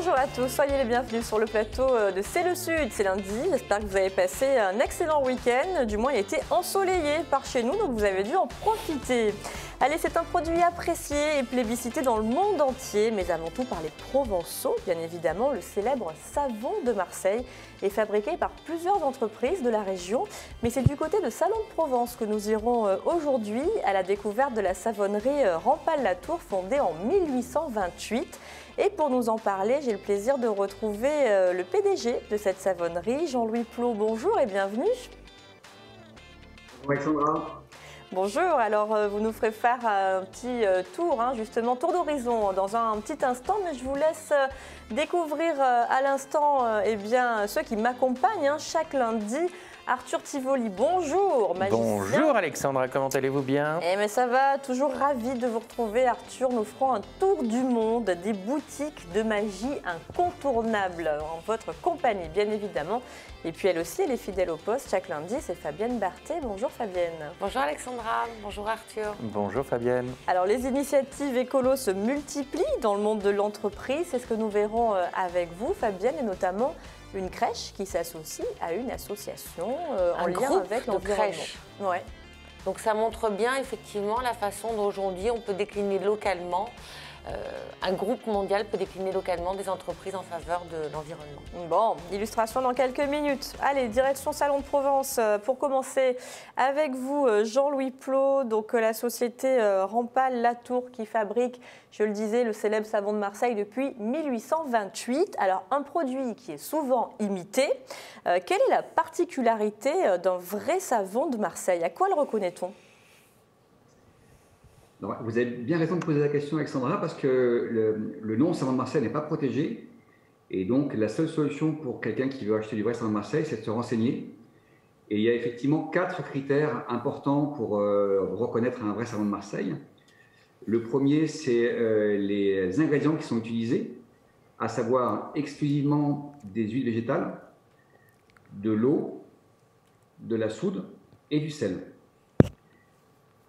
Bonjour à tous, soyez les bienvenus sur le plateau de C'est le Sud, c'est lundi. J'espère que vous avez passé un excellent week-end, du moins il était ensoleillé par chez nous, donc vous avez dû en profiter. Allez, c'est un produit apprécié et plébiscité dans le monde entier, mais avant tout par les Provençaux, bien évidemment. Le célèbre savon de Marseille est fabriqué par plusieurs entreprises de la région, mais c'est du côté de Salon de Provence que nous irons aujourd'hui à la découverte de la savonnerie Rampal-Latour, fondée en 1828. Et pour nous en parler, j'ai le plaisir de retrouver le PDG de cette savonnerie, Jean-Louis Plot. Bonjour et bienvenue. Bonjour Alexandra. Bonjour, alors vous nous ferez faire un petit tour, justement, tour d'horizon dans un petit instant, mais je vous laisse découvrir à l'instant ceux qui m'accompagnent chaque lundi. Arthur Tivoli, bonjour magicien. Bonjour Alexandra, comment allez-vous bien? Eh mais ça va, toujours ravi de vous retrouver Arthur. Nous ferons un tour du monde des boutiques de magie incontournables en votre compagnie bien évidemment. Et puis elle aussi, elle est fidèle au poste chaque lundi, c'est Fabienne Barthet. Bonjour Fabienne. Bonjour Alexandra, bonjour Arthur. Bonjour Fabienne. Alors les initiatives écolo se multiplient dans le monde de l'entreprise, c'est ce que nous verrons avec vous Fabienne, et notamment une crèche qui s'associe à une association en lien avec l'environnement. Ouais. Donc ça montre bien effectivement la façon dont aujourd'hui on peut décliner localement, un groupe mondial peut décliner localement des entreprises en faveur de l'environnement. Bon, illustration dans quelques minutes. Allez, direction Salon de Provence. Pour commencer avec vous, Jean-Louis Plot, donc la société Rampal-Latour qui fabrique, je le disais, le célèbre savon de Marseille depuis 1828. Alors, un produit qui est souvent imité. Quelle est la particularité d'un vrai savon de Marseille? À quoi le reconnaît-on? Vous avez bien raison de poser la question, Alexandra, parce que le nom savon de Marseille n'est pas protégé. Et donc, la seule solution pour quelqu'un qui veut acheter du vrai savon de Marseille, c'est de se renseigner. Et il y a effectivement 4 critères importants pour reconnaître un vrai savon de Marseille. Le premier, c'est les ingrédients qui sont utilisés, à savoir exclusivement des huiles végétales, de l'eau, de la soude et du sel.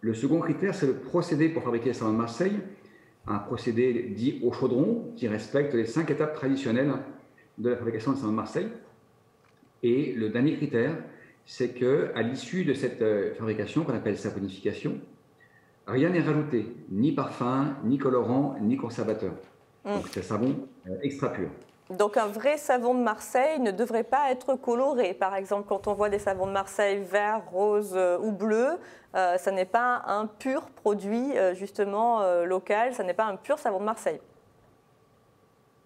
Le second critère, c'est le procédé pour fabriquer le savon de Marseille, un procédé dit au chaudron qui respecte les 5 étapes traditionnelles de la fabrication du savon de Marseille. Et le dernier critère, c'est qu'à l'issue de cette fabrication, qu'on appelle saponification, rien n'est rajouté, ni parfum, ni colorant, ni conservateur. Donc c'est un savon extra pur. Donc un vrai savon de Marseille ne devrait pas être coloré. Par exemple, quand on voit des savons de Marseille vert, rose ou bleu, ça n'est pas un pur produit justement local, ça n'est pas un pur savon de Marseille.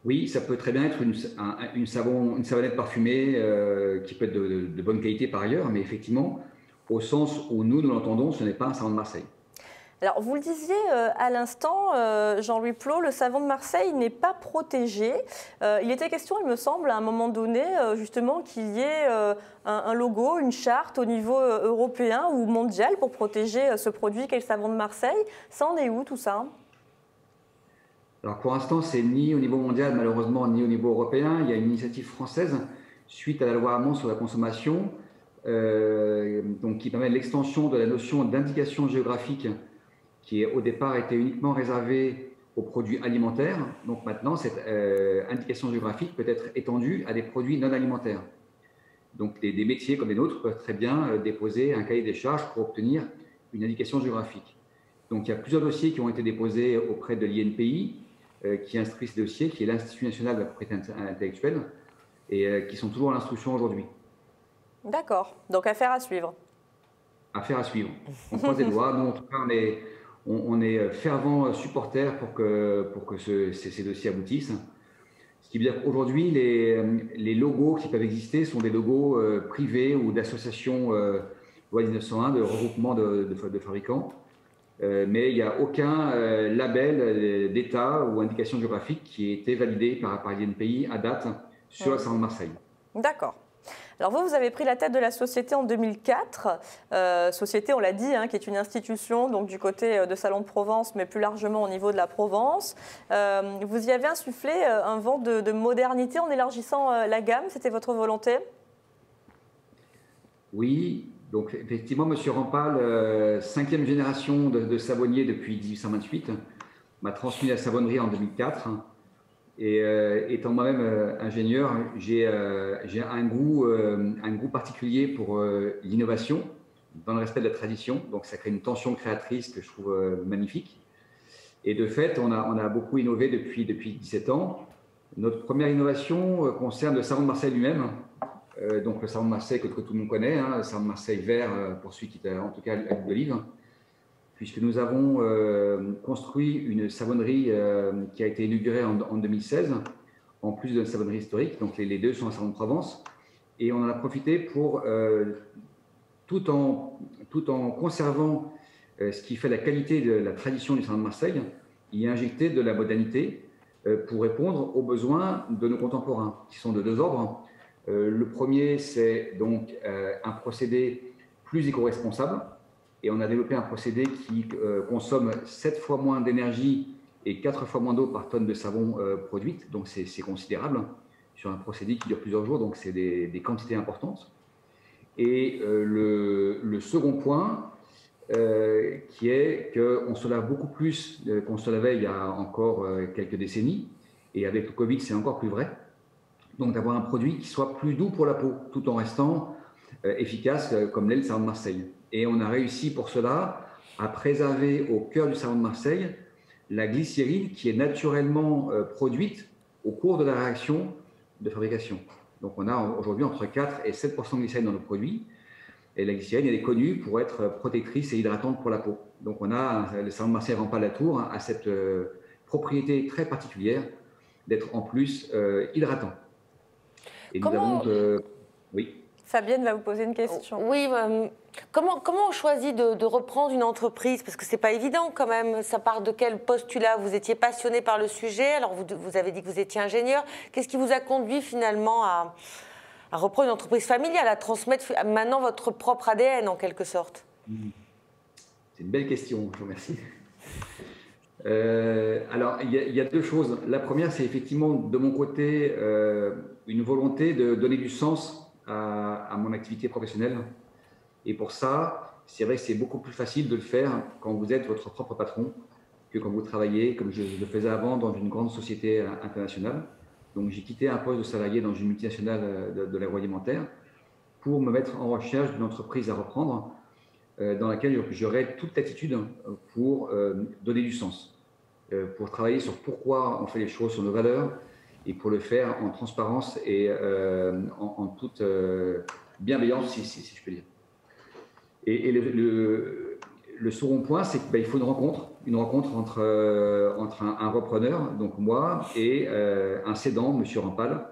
Oui, ça peut très bien être une savonnette parfumée qui peut être de bonne qualité par ailleurs, mais effectivement, au sens où nous l'entendons, ce n'est pas un savon de Marseille. Alors, vous le disiez à l'instant, Jean-Louis Plot, le savon de Marseille n'est pas protégé. Il était question, il me semble, à un moment donné, justement, qu'il y ait un logo, une charte au niveau européen ou mondial pour protéger ce produit qu'est le savon de Marseille. Ça en est où, tout ça? Alors, pour l'instant, c'est ni au niveau mondial, malheureusement, ni au niveau européen. Il y a une initiative française, suite à la loi Hamon sur la consommation, donc qui permet l'extension de la notion d'indication géographique qui au départ était uniquement réservée aux produits alimentaires. Donc maintenant, cette indication géographique peut être étendue à des produits non alimentaires. Donc des métiers comme les nôtres peuvent très bien déposer un cahier des charges pour obtenir une indication géographique. Donc il y a plusieurs dossiers qui ont été déposés auprès de l'INPI, qui instruit ces dossiers, qui est l'Institut national de la propriété intellectuelle, et qui sont toujours en instruction aujourd'hui. D'accord, donc affaire à suivre. Affaire à suivre. On croise les doigts. Nous, en tout cas, on est fervents supporters pour que ces dossiers aboutissent. Ce qui veut dire qu'aujourd'hui, les logos qui peuvent exister sont des logos privés ou d'associations loi 1901, de regroupement de fabricants. Mais il n'y a aucun label d'État ou indication géographique qui ait été validé par l'INPI à date sur le savon de Marseille. D'accord. Alors vous avez pris la tête de la société en 2004, société, on l'a dit, qui est une institution donc, du côté de Salon de Provence, mais plus largement au niveau de la Provence. Vous y avez insufflé un vent de modernité en élargissant la gamme, c'était votre volonté? Oui, donc effectivement, M. Rampal, 5e génération de savonnier depuis 1828, m'a transmis la savonnerie en 2004. Et étant moi-même ingénieur, j'ai un goût particulier pour l'innovation, dans le respect de la tradition. Donc ça crée une tension créatrice que je trouve magnifique. Et de fait, on a beaucoup innové depuis 17 ans. Notre première innovation concerne le savon de Marseille lui-même. Donc le savon de Marseille que tout le monde connaît, hein, le savon de Marseille vert, pour celui qui est en tout cas à l'huile d'olive, puisque nous avons construit une savonnerie qui a été inaugurée en 2016, en plus de la savonnerie historique. Donc les deux sont à Salon-de-Provence. Et on en a profité pour, tout en conservant ce qui fait la qualité de la tradition du savon de Marseille, y injecter de la modernité pour répondre aux besoins de nos contemporains, qui sont de deux ordres. Le premier, c'est donc un procédé plus éco-responsable. Et on a développé un procédé qui consomme 7 fois moins d'énergie et 4 fois moins d'eau par tonne de savon produite. Donc c'est considérable sur un procédé qui dure plusieurs jours, donc c'est des quantités importantes. Et le second point, qui est qu'on se lave beaucoup plus qu'on se lavait il y a encore quelques décennies. Et avec le Covid, c'est encore plus vrai. Donc d'avoir un produit qui soit plus doux pour la peau, tout en restant efficace comme l'est le savon de Marseille. Et on a réussi pour cela à préserver au cœur du savon de Marseille la glycérine qui est naturellement produite au cours de la réaction de fabrication. Donc on a aujourd'hui entre 4 et 7 % de glycérine dans nos produits. Et la glycérine, elle est connue pour être protectrice et hydratante pour la peau. Donc on a, le savon de Marseille Rampal-Latour a cette propriété très particulière d'être en plus hydratant. Et nous avons oui. Fabienne va vous poser une question. Oui, comment on choisit de reprendre une entreprise? Parce que ce n'est pas évident quand même. Ça part de quel postulat? Vous étiez passionné par le sujet, alors vous avez dit que vous étiez ingénieur. Qu'est-ce qui vous a conduit finalement à reprendre une entreprise familiale, à transmettre maintenant votre propre ADN en quelque sorte? C'est une belle question, je vous remercie. Alors, il y a deux choses. La première, c'est effectivement de mon côté une volonté de donner du sens à mon activité professionnelle. Et pour ça, c'est vrai que c'est beaucoup plus facile de le faire quand vous êtes votre propre patron que quand vous travaillez, comme je le faisais avant, dans une grande société internationale. Donc, j'ai quitté un poste de salarié dans une multinationale de l'agroalimentaire pour me mettre en recherche d'une entreprise à reprendre dans laquelle j'aurais toute l'attitude pour donner du sens, pour travailler sur pourquoi on fait les choses, sur nos valeurs, et pour le faire en transparence et en toute bienveillance, si je peux dire. Et le second point, c'est qu'il faut une rencontre entre un repreneur, donc moi, et un cédant, M. Rampal,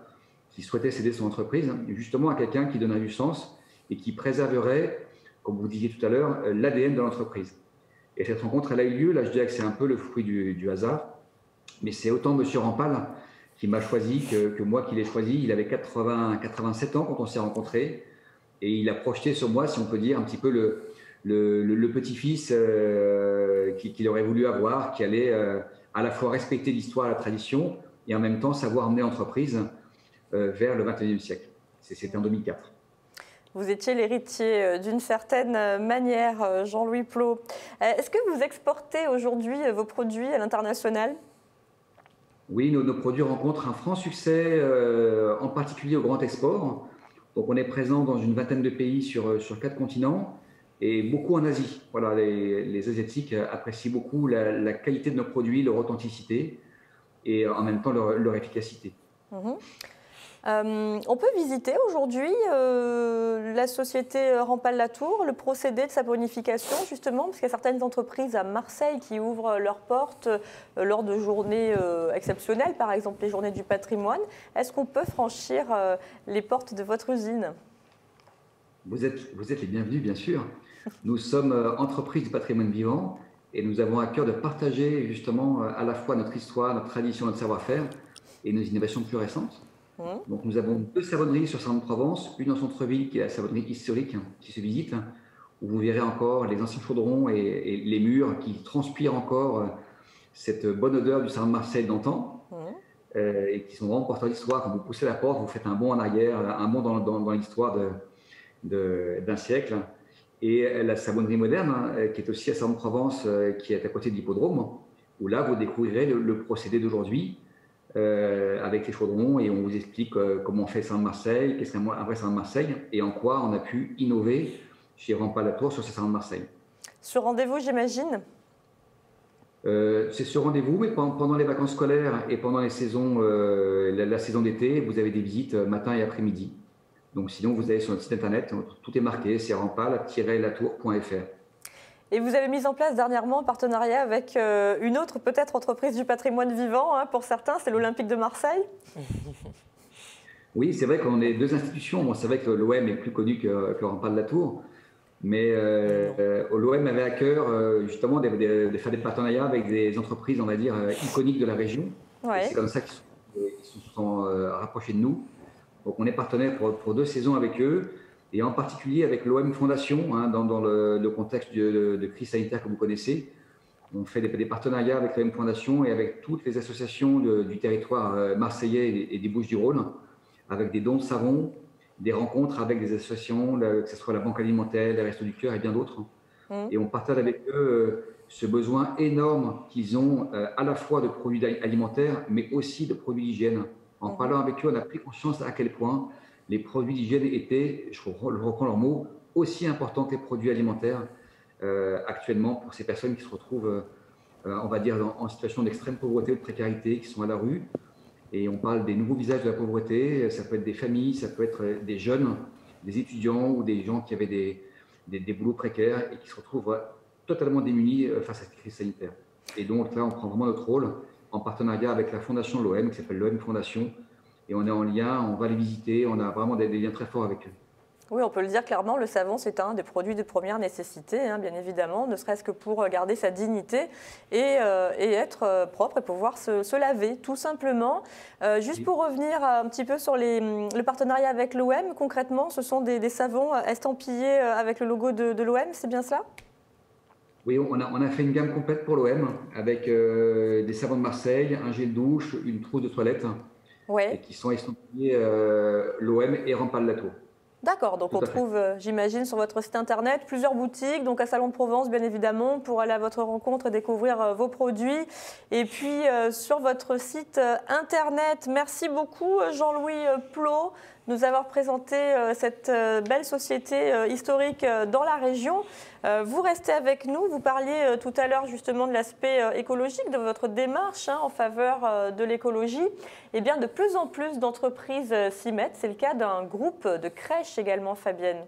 qui souhaitait céder son entreprise, justement à quelqu'un qui donnerait du sens et qui préserverait, comme vous disiez tout à l'heure, l'ADN de l'entreprise. Et cette rencontre, elle a eu lieu, là je dirais que c'est un peu le fruit du hasard, mais c'est autant M. Rampal qui m'a choisi que moi qui l'ai choisi. Il avait 87 ans quand on s'est rencontrés et il a projeté sur moi, si on peut dire, un petit peu le petit-fils qu'il aurait voulu avoir, qui allait à la fois respecter l'histoire et la tradition et en même temps savoir emmener l'entreprise vers le XXIe siècle. C'était en 2004. Vous étiez l'héritier d'une certaine manière, Jean-Louis Plot. Est-ce que vous exportez aujourd'hui vos produits à l'international ? Oui, nos produits rencontrent un franc succès, en particulier au grand export. Donc, on est présent dans une vingtaine de pays sur 4 continents et beaucoup en Asie. Voilà, les Asiatiques apprécient beaucoup la qualité de nos produits, leur authenticité et en même temps leur efficacité. On peut visiter aujourd'hui la société Rampal-Latour, le procédé de saponification justement, parce qu'il y a certaines entreprises à Marseille qui ouvrent leurs portes lors de journées exceptionnelles, par exemple les journées du patrimoine. Est-ce qu'on peut franchir les portes de votre usine ? Vous êtes les bienvenus, bien sûr. Nous sommes entreprise du patrimoine vivant et nous avons à cœur de partager justement à la fois notre histoire, notre tradition, notre savoir-faire et nos innovations plus récentes. Donc, nous avons 2 savonneries sur Salon-de-Provence, une en centre-ville qui est la savonnerie historique qui se visite, où vous verrez encore les anciens chaudrons et les murs qui transpirent encore cette bonne odeur du savon de Marseille d'antan et qui sont vraiment porteurs d'histoire. Quand vous poussez la porte, vous faites un bond en arrière, un bond dans l'histoire d'un siècle. Et la savonnerie moderne, qui est aussi à Salon-de-Provence, qui est à côté de l'hippodrome, où là, vous découvrirez le procédé d'aujourd'hui, avec les chaudrons et on vous explique comment on fait ça en Marseille, qu'est-ce qu'un vrai salon de Marseille et en quoi on a pu innover chez Rampal Latour sur ce salon de Marseille. Sur rendez-vous, j'imagine? C'est sur rendez-vous, mais pendant les vacances scolaires et pendant les saisons, la saison d'été, vous avez des visites matin et après-midi. Donc sinon, vous allez sur notre site internet, tout est marqué, c'est rampal-latour.fr. Et vous avez mis en place dernièrement un partenariat avec une autre peut-être entreprise du patrimoine vivant, hein, pour certains, c'est l'Olympique de Marseille. Oui, c'est vrai qu'on est deux institutions. Bon, c'est vrai que l'OM est plus connu que Rampal Latour, mais l'OM avait à cœur justement de faire des partenariats avec des entreprises, on va dire, iconiques de la région. Ouais. C'est comme ça qu'ils se sont rapprochés de nous. Donc on est partenaire pour 2 saisons avec eux. Et en particulier avec l'OM Fondation, hein, dans le contexte de crise sanitaire que vous connaissez. On fait des partenariats avec l'OM Fondation et avec toutes les associations du territoire marseillais et des Bouches-du-Rhône, avec des dons de savon, des rencontres avec des associations, que ce soit la Banque Alimentaire, les Restos du Cœur et bien d'autres. Et on partage avec eux ce besoin énorme qu'ils ont à la fois de produits alimentaires, mais aussi de produits d'hygiène. En parlant avec eux, on a pris conscience à quel point les produits d'hygiène étaient, je reprends leurs mots, aussi importants que les produits alimentaires actuellement pour ces personnes qui se retrouvent, on va dire, en situation d'extrême pauvreté ou de précarité, qui sont à la rue. Et on parle des nouveaux visages de la pauvreté, ça peut être des familles, ça peut être des jeunes, des étudiants ou des gens qui avaient des boulots précaires et qui se retrouvent totalement démunis face à cette crise sanitaire. Et donc là, on prend vraiment notre rôle en partenariat avec la fondation de l'OM, qui s'appelle l'OM Fondation. Et on est en lien, on va les visiter, on a vraiment des liens très forts avec eux. Oui, on peut le dire clairement, le savon, c'est un des produits de première nécessité, hein, bien évidemment, ne serait-ce que pour garder sa dignité et être propre et pouvoir se laver, tout simplement. Juste pour revenir un petit peu sur le partenariat avec l'OM, concrètement, ce sont des savons estampillés avec le logo de l'OM, c'est bien cela ? Oui, on a fait une gamme complète pour l'OM, avec des savons de Marseille, un gel douche, une trousse de toilette, ouais. Et qui sont estampillés l'OM et Rampal Latour. D'accord, donc on trouve, j'imagine, sur votre site internet plusieurs boutiques, donc à Salon de Provence, bien évidemment, pour aller à votre rencontre et découvrir vos produits. Et puis sur votre site internet, merci beaucoup Jean-Louis Plot de nous avoir présenté cette belle société historique dans la région. Vous restez avec nous, vous parliez tout à l'heure justement de l'aspect écologique de votre démarche en faveur de l'écologie. Eh bien, de plus en plus d'entreprises s'y mettent. C'est le cas d'un groupe de crèches également, Fabienne.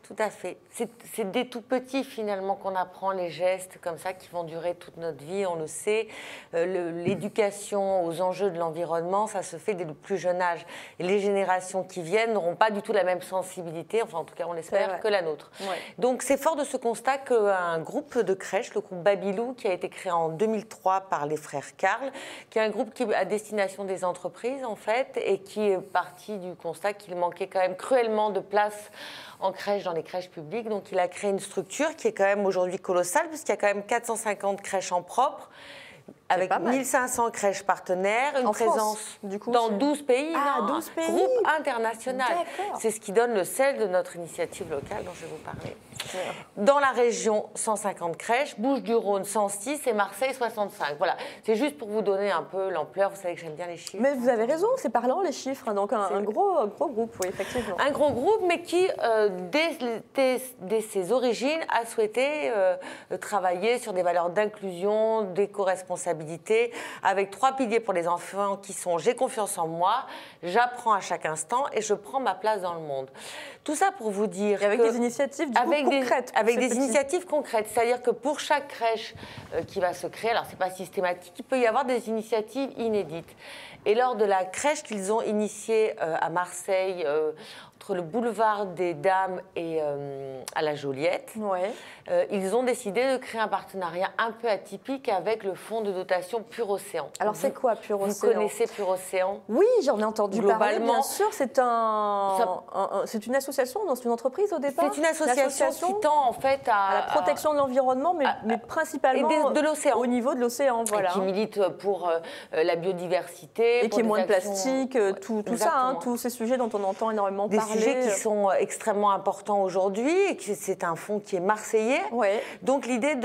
Tout à fait. C'est dès tout petit finalement qu'on apprend les gestes comme ça qui vont durer toute notre vie, on le sait. L'éducation aux enjeux de l'environnement, ça se fait dès le plus jeune âge. Et les générations qui viennent n'auront pas du tout la même sensibilité, enfin en tout cas on l'espère, que la nôtre. Ouais. Donc c'est fort de ce constat qu'un groupe de crèches, le groupe Babylou, qui a été créé en 2003 par les frères Karl, qui est un groupe qui est à destination des entreprises en fait, et qui est parti du constat qu'il manquait quand même cruellement de place en crèche, dans les crèches publiques. Donc, il a créé une structure qui est quand même aujourd'hui colossale, puisqu'il y a quand même 450 crèches en propre, avec 1500 crèches partenaires, une présence du coup, dans 12 pays, 12 pays. Groupe international. C'est ce qui donne le sel de notre initiative locale dont je vais vous parler. Dans la région, 150 crèches, Bouches-du-Rhône, 106 et Marseille, 65. Voilà, c'est juste pour vous donner un peu l'ampleur. Vous savez que j'aime bien les chiffres. Mais vous avez raison, c'est parlant les chiffres. Donc un gros groupe, oui, effectivement. Un gros groupe, mais qui, dès ses origines, a souhaité travailler sur des valeurs d'inclusion, d'éco-responsabilité, avec 3 piliers pour les enfants qui sont « j'ai confiance en moi »,« j'apprends à chaque instant » et « je prends ma place dans le monde ». Tout ça pour vous dire et avec des initiatives concrètes. Avec des initiatives concrètes. C'est-à-dire que pour chaque crèche qui va se créer, alors ce n'est pas systématique, il peut y avoir des initiatives inédites. Et lors de la crèche qu'ils ont initiée à Marseille, entre le boulevard des Dames et à la Joliette, ils ont décidé de créer un partenariat un peu atypique avec le fonds de dotation Pur Océan. Alors c'est quoi Pur Océan ? Vous connaissez Pur Océan ? Oui, j'en ai entendu parler, bien sûr. C'est une association, c'est une entreprise au départ ? C'est une association qui tend en fait à la protection de l'environnement, mais principalement de l'océan. Au niveau de l'océan, voilà. Et qui milite pour la biodiversité. Et qui est moins de plastique, tout ça, tous ces sujets dont on entend énormément parler. sujets qui sont extrêmement importants aujourd'hui et que c'est un fonds qui est marseillais. Ouais. Donc l'idée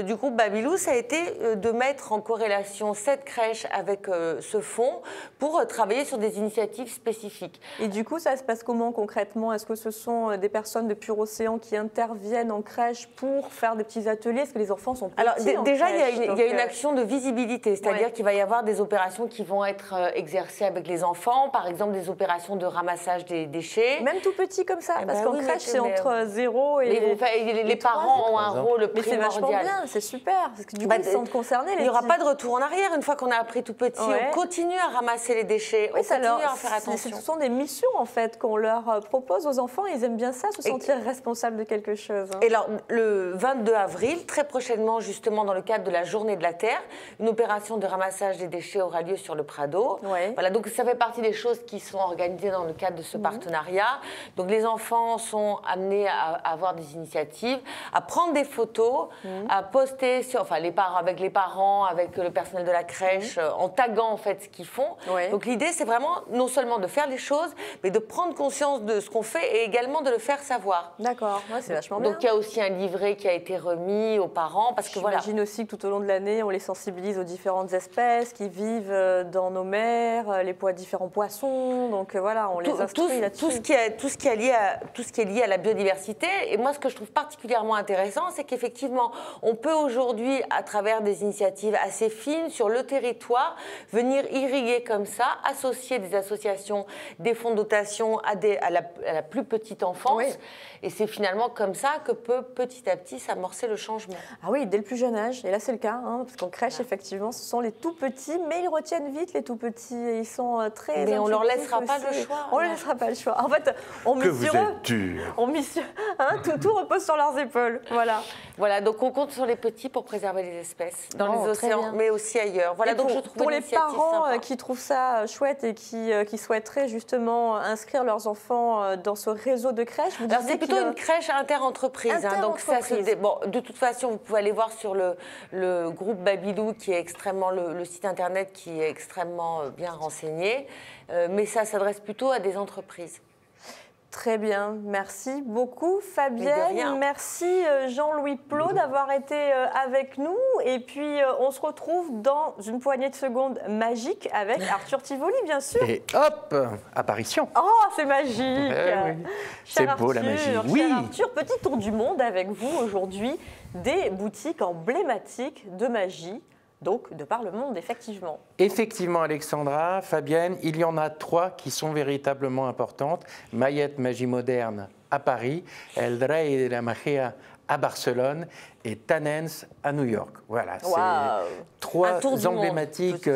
du groupe Babylou, ça a été de mettre en corrélation cette crèche avec ce fonds pour travailler sur des initiatives spécifiques. Et du coup, ça se passe comment concrètement? Est-ce que ce sont des personnes de Pur Océan qui interviennent en crèche pour faire des petits ateliers? Est-ce que les enfants sont petits? Alors déjà, crèche, il y a une action de visibilité, c'est-à-dire ouais. qu'il va y avoir des opérations qui vont être exercées avec les enfants, par exemple des opérations de ramassage des déchets. Même tout petit comme ça, parce qu'en crèche, c'est mais entre 0 et... les parents ont un rôle Mais c'est vachement primordial. bien, c'est super, parce que du coup, ils se sentent concernés. Il n'y aura pas de retour en arrière une fois qu'on a appris tout petit. Ouais. On continue à ramasser les déchets, Oui, on continue à en faire attention. Ce sont des missions en fait qu'on leur propose aux enfants. Ils aiment bien ça, se sentir responsable de quelque chose. Et alors, le 22 avril, très prochainement, justement dans le cadre de la Journée de la Terre, une opération de ramassage des déchets aura lieu sur le Prado. Ouais. Voilà, donc ça fait partie des choses qui sont organisées dans le cadre de ce partenariat. Donc les enfants sont amenés à avoir des initiatives, à prendre des photos, à poster sur, avec les parents, avec le personnel de la crèche, en taguant en fait ce qu'ils font. Ouais. Donc l'idée, c'est vraiment non seulement de faire les choses, mais de prendre conscience de ce qu'on fait et également de le faire savoir. D'accord, ouais, c'est vachement bien. Donc il y a aussi un livret qui a été remis aux parents parce que J'imagine aussi que tout au long de l'année, on les sensibilise aux différentes espèces qui vivent dans nos mers, les différents poissons. Donc voilà, on les instruit là-dessus. Tout ce qui est lié à la biodiversité. Et moi, ce que je trouve particulièrement intéressant, c'est qu'effectivement, on peut aujourd'hui, à travers des initiatives assez fines sur le territoire, venir irriguer comme ça, associer des associations, des fonds de dotation à la plus petite enfance. Oui. Et c'est finalement comme ça que peut petit à petit s'amorcer le changement. Ah oui, dès le plus jeune âge. Et là, c'est le cas, hein, parce qu'en crèche, effectivement, ce sont les tout petits, mais ils retiennent vite les tout petits. Ils sont très Mais on leur intuitifs laissera pas aussi. le choix. On leur laissera pas le choix. En fait, on mise sur eux. dur. On mise sur... tout repose sur leurs épaules. Voilà. Voilà, donc on compte sur les petits pour préserver les espèces dans les très océans, bien. mais aussi ailleurs. Voilà, Et donc pour, je trouve pour les l'initiative parents sympa. qui trouvent ça chouette et qui souhaiteraient justement inscrire leurs enfants dans ce réseau de crèches, vous Alors disiez c'est plutôt une crèche inter-entreprise. Donc ça de toute façon, vous pouvez aller voir sur le groupe Babylou, qui est extrêmement le site internet qui est extrêmement bien renseigné, mais ça s'adresse plutôt à des entreprises. Très bien, merci beaucoup Mais de Fabienne, rien. merci Jean-Louis Plot d'avoir été avec nous et puis on se retrouve dans une poignée de secondes magique avec Arthur Tivoli bien sûr. Et hop, apparition. Oh c'est magique Oui. C'est Cher beau la Arthur, magie. cher Oui. Arthur, petit tour du monde avec vous aujourd'hui, des boutiques emblématiques de magie, donc de par le monde effectivement. Effectivement, Alexandra, Fabienne, il y en a 3 qui sont véritablement importantes. Mayet Magie Moderne à Paris, El Rey de la Magia à Barcelone et Tanens à New York. Voilà, Wow. c'est 3 tour du monde. emblématiques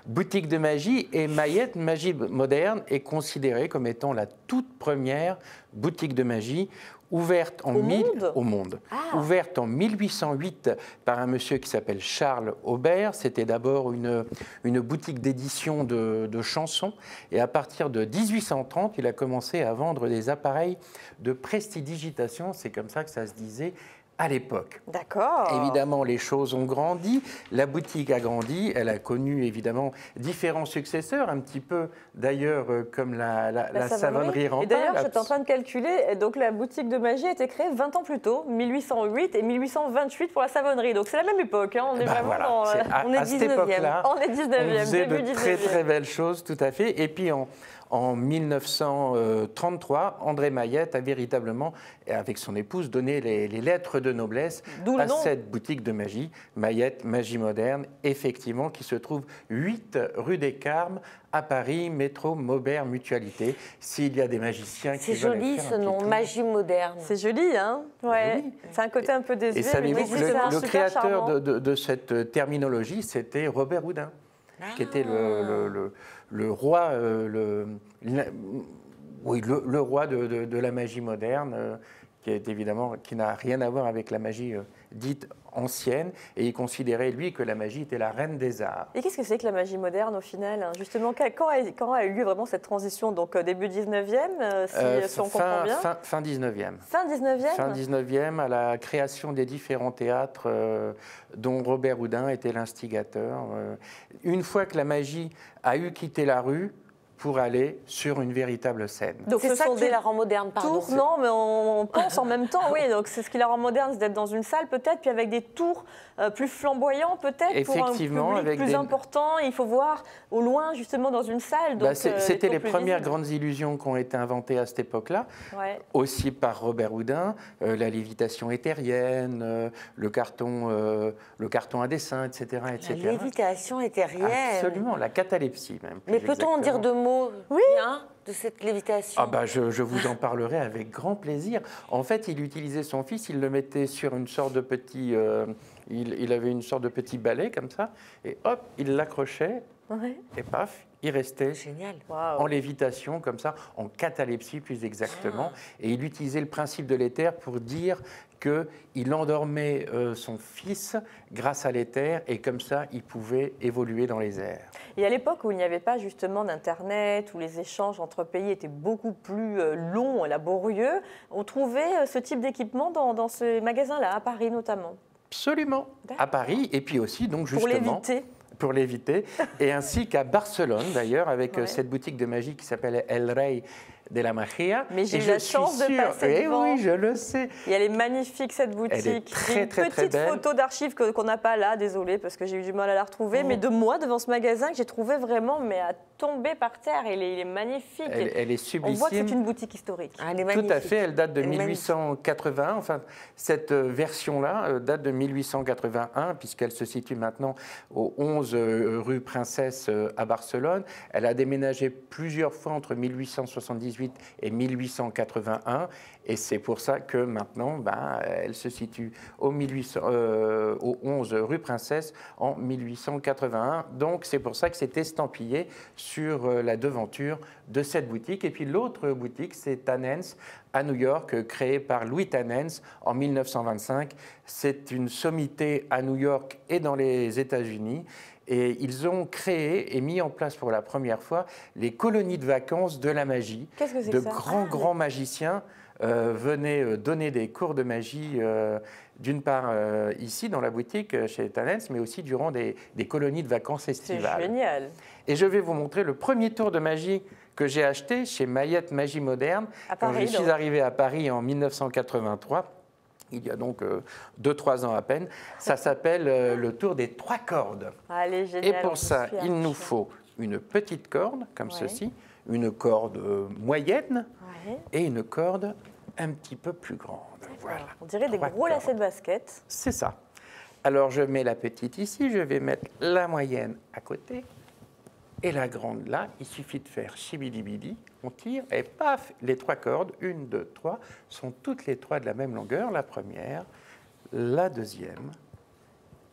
boutiques de magie. Et Mayet Magie Moderne est considérée comme étant la toute première boutique de magie ouverte Au monde Ah. Ouverte en 1808 par un monsieur qui s'appelle Charles Aubert. C'était d'abord une boutique d'édition de chansons. Et à partir de 1830, il a commencé à vendre des appareils de prestidigitation. C'est comme ça que ça se disait à l'époque. D'accord. Évidemment, les choses ont grandi, la boutique a grandi, elle a connu évidemment différents successeurs, un petit peu d'ailleurs comme la savonnerie Rampal. Et d'ailleurs, j'étais en train de calculer, donc la boutique de magie a été créée 20 ans plus tôt, 1808 et 1828 pour la savonnerie. Donc c'est la même époque, hein, on est vraiment voilà, dans... c'est on est à cette 19e. époque-là, On est 19e, on faisait début de 19e. très très belles choses, tout à fait. Et puis en 1933, André Mayet a véritablement, avec son épouse, donné les lettres de noblesse D'où le à nom. cette boutique de magie, Mayet Magie Moderne, effectivement, qui se trouve 8 rue des Carmes, à Paris, métro Maubert Mutualité. S'il y a des magiciens qui C'est veulent joli faire ce un petit nom, tour. Magie Moderne. C'est joli, hein ouais. Oui. C'est un côté un peu désuet. Et savez-vous mais que c'est un le super créateur charmant. de cette terminologie, c'était Robert Houdin, qui était le roi, le roi de la magie moderne, qui est évidemment qui n'a rien à voir avec la magie dite ancienne, et il considérait lui que la magie était la reine des arts. Et qu'est-ce que c'est que la magie moderne au final hein? Justement, quand a eu lieu vraiment cette transition? Donc début 19e, si on comprend bien. Fin 19e. Fin 19e Fin 19e, à la création des différents théâtres dont Robert Houdin était l'instigateur. Une fois que la magie a eu quitté la rue, pour aller sur une véritable scène. Donc c'est ça qui la rend moderne, pardon. Tours, non, mais on pense en même temps, oui. Donc c'est ce qui la rend moderne, c'est d'être dans une salle peut-être, puis avec des tours plus flamboyants peut-être, pour un public avec plus important. Il faut voir au loin, justement, dans une salle. C'était les premières grandes illusions qui ont été inventées à cette époque-là, aussi par Robert Houdin, la lévitation éthérienne, le carton à dessin, etc., etc. La lévitation éthérienne. Absolument, la catalepsie même. Mais peut-on en dire 2 mots de cette lévitation? Je vous en parlerai avec grand plaisir. En fait, il utilisait son fils, il le mettait sur une sorte de petit... il avait une sorte de petit balai comme ça, et hop, il l'accrochait, et paf, il restait en lévitation comme ça, en catalepsie plus exactement. Et il utilisait le principe de l'éther pour dire qu'il endormait son fils grâce à l'éther, et comme ça, il pouvait évoluer dans les airs. Et à l'époque où il n'y avait pas justement d'Internet, où les échanges entre pays étaient beaucoup plus longs et laborieux, on trouvait ce type d'équipement dans ces magasins-là, à Paris notamment. Absolument, à Paris, et puis aussi, donc justement... Pour l'éviter, et ainsi qu'à Barcelone d'ailleurs, avec cette boutique de magie qui s'appelle El Rey de la Magia. Mais j'ai eu la chance de passer devant. Oui, je le sais. Et elle est magnifique, cette boutique. Elle est très, très, très belle. Petite photo d'archives qu'on n'a pas là, désolée, parce que j'ai eu du mal à la retrouver, mais de moi, devant ce magasin, que j'ai trouvé vraiment à tomber par terre. Il est magnifique. Elle est sublime. On voit que c'est une boutique historique. Elle est magnifique. Tout à fait, elle date de 1881. Enfin, cette version-là date de 1881, puisqu'elle se situe maintenant au 11 rue Princesse à Barcelone. Elle a déménagé plusieurs fois entre 1878 et 1881, et c'est pour ça que maintenant, elle se situe au 11 rue Princesse en 1881. Donc c'est pour ça que c'est estampillé sur la devanture de cette boutique. Et puis l'autre boutique, c'est Tannens à New York, créée par Louis Tannens en 1925. C'est une sommité à New York et dans les États-Unis. Et ils ont créé et mis en place pour la première fois les colonies de vacances de la magie. Qu'est-ce que c'est de ça? grands magiciens venaient donner des cours de magie, d'une part ici dans la boutique chez Tannens, mais aussi durant des colonies de vacances estivales. C'est génial. Et je vais vous montrer le premier tour de magie que j'ai acheté chez Mayette Magie Moderne, quand je suis arrivé à Paris en 1983. Il y a donc 2-3 ans à peine. Ça s'appelle le tour des 3 cordes. Allez, génial. Et pour ça, il nous faut une petite corde, comme ceci, une corde moyenne et une corde un petit peu plus grande. Voilà. On dirait des gros lacets de basket. C'est ça. Alors, je mets la petite ici, je vais mettre la moyenne à côté. Et la grande là, il suffit de faire chibidi-bidi, on tire et paf, les 3 cordes, 1, 2, 3, sont toutes les 3 de la même longueur. La première, la deuxième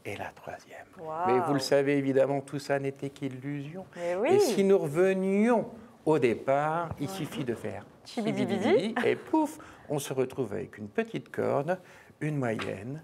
et la troisième. Wow. Mais vous le savez évidemment, tout ça n'était qu'illusion. Oui. Et si nous revenions au départ, il suffit de faire chibidi-bidi et pouf, on se retrouve avec une petite corde, une moyenne,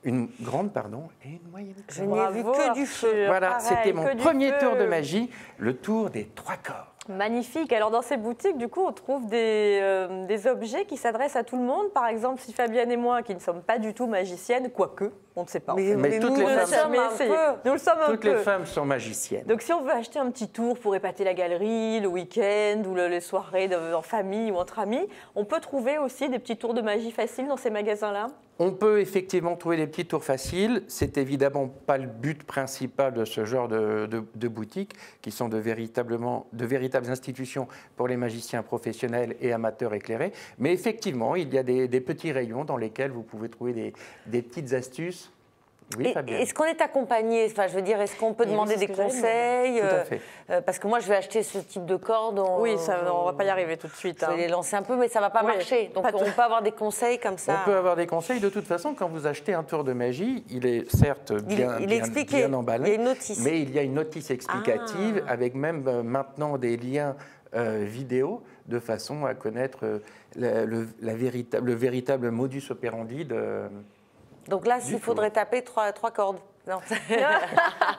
une grande, pardon, et une moyenne. Je n'ai vu que du feu. Voilà, c'était mon premier tour de magie, le tour des 3 cordes. Magnifique. Alors dans ces boutiques, du coup, on trouve des objets qui s'adressent à tout le monde. Par exemple, si Fabienne et moi, qui ne sommes pas du tout magiciennes, quoique, on ne sait pas. Mais toutes les femmes sommes un peu. Nous le sommes un peu. Toutes les femmes sont magiciennes. Donc si on veut acheter un petit tour pour épater la galerie, le week-end ou les soirées en famille ou entre amis, on peut trouver aussi des petits tours de magie faciles dans ces magasins-là? On peut effectivement trouver des petits tours faciles. C'est évidemment pas le but principal de ce genre de boutiques, qui sont de véritables institutions pour les magiciens professionnels et amateurs éclairés. Mais effectivement, il y a des petits rayons dans lesquels vous pouvez trouver des petites astuces. Oui, Fabienne. Est-ce qu'on est accompagné? Enfin, je veux dire, est-ce qu'on peut demander des conseils? Tout à fait. Parce que moi, je vais acheter ce type de corde. Oui, on ne va pas y arriver tout de suite. Je vais les lancer un peu, mais ça ne va pas marcher. Donc, on peut avoir des conseils comme ça. On peut avoir des conseils. De toute façon, quand vous achetez un tour de magie, il est certes bien emballé. Il y a une notice. Mais il y a une notice explicative avec même maintenant des liens vidéo de façon à connaître le véritable modus operandi de... Donc là, il faudrait taper 3 cordes. Non.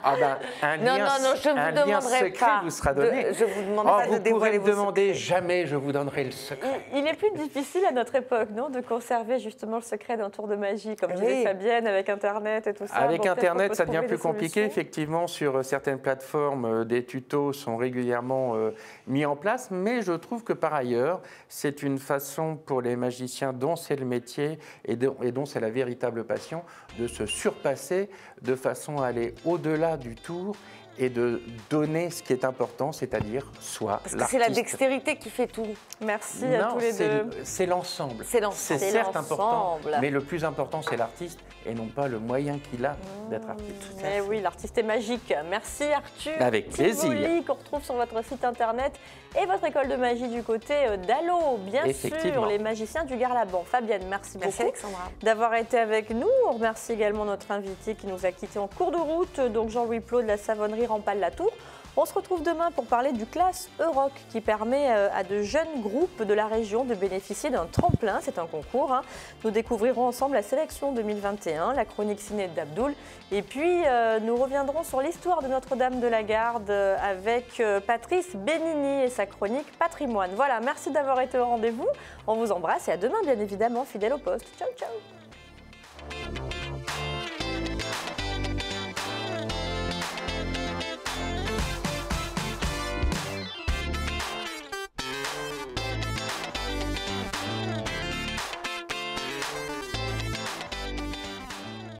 Ah ben, un Non, lien, non, je vous un lien demanderai secret pas vous sera donné. je vous demanderai pas de Vous pourrez dévoiler me vos demander, secrets. jamais je vous donnerai le secret. Il est plus difficile à notre époque, non, de conserver justement le secret d'un tour de magie, comme disait Fabienne, avec Internet et tout ça. Avec Bon, peut-être qu'on Internet, peut ça devient trouver plus des compliqué. solutions. Effectivement, sur certaines plateformes, des tutos sont régulièrement mis en place, mais je trouve que par ailleurs, c'est une façon pour les magiciens dont c'est le métier et dont c'est la véritable passion de se surpasser de façon à aller au-delà du tour et de donner ce qui est important, c'est-à-dire soi, Parce que c'est la l'artiste. dextérité qui fait tout. Merci à tous les deux. C'est l'ensemble. C'est l'ensemble. C'est certes important, l'ensemble. mais le plus important, c'est l'artiste et non pas le moyen qu'il a d'être artiste. Mais oui, l'artiste est magique. Merci Arthur. Avec plaisir. Tivoli, qu'on retrouve sur votre site internet et votre école de magie du côté d'Allo, bien Effectivement. sûr, les magiciens du Garlaban. Fabienne, merci Merci beaucoup Alexandra. d'avoir été avec nous. On remercie également notre invité qui nous a quittés en cours de route, donc Jean-Louis Plot de la savonnerie Rampal-Latour. On se retrouve demain pour parler du Class Euroc qui permet à de jeunes groupes de la région de bénéficier d'un tremplin. C'est un concours. Nous découvrirons ensemble la sélection 2021, la chronique ciné d'Abdoul. Et puis, nous reviendrons sur l'histoire de Notre-Dame de la Garde avec Patrice Benigni et sa chronique Patrimoine. Voilà, merci d'avoir été au rendez-vous. On vous embrasse et à demain, bien évidemment, fidèle au poste. Ciao, ciao.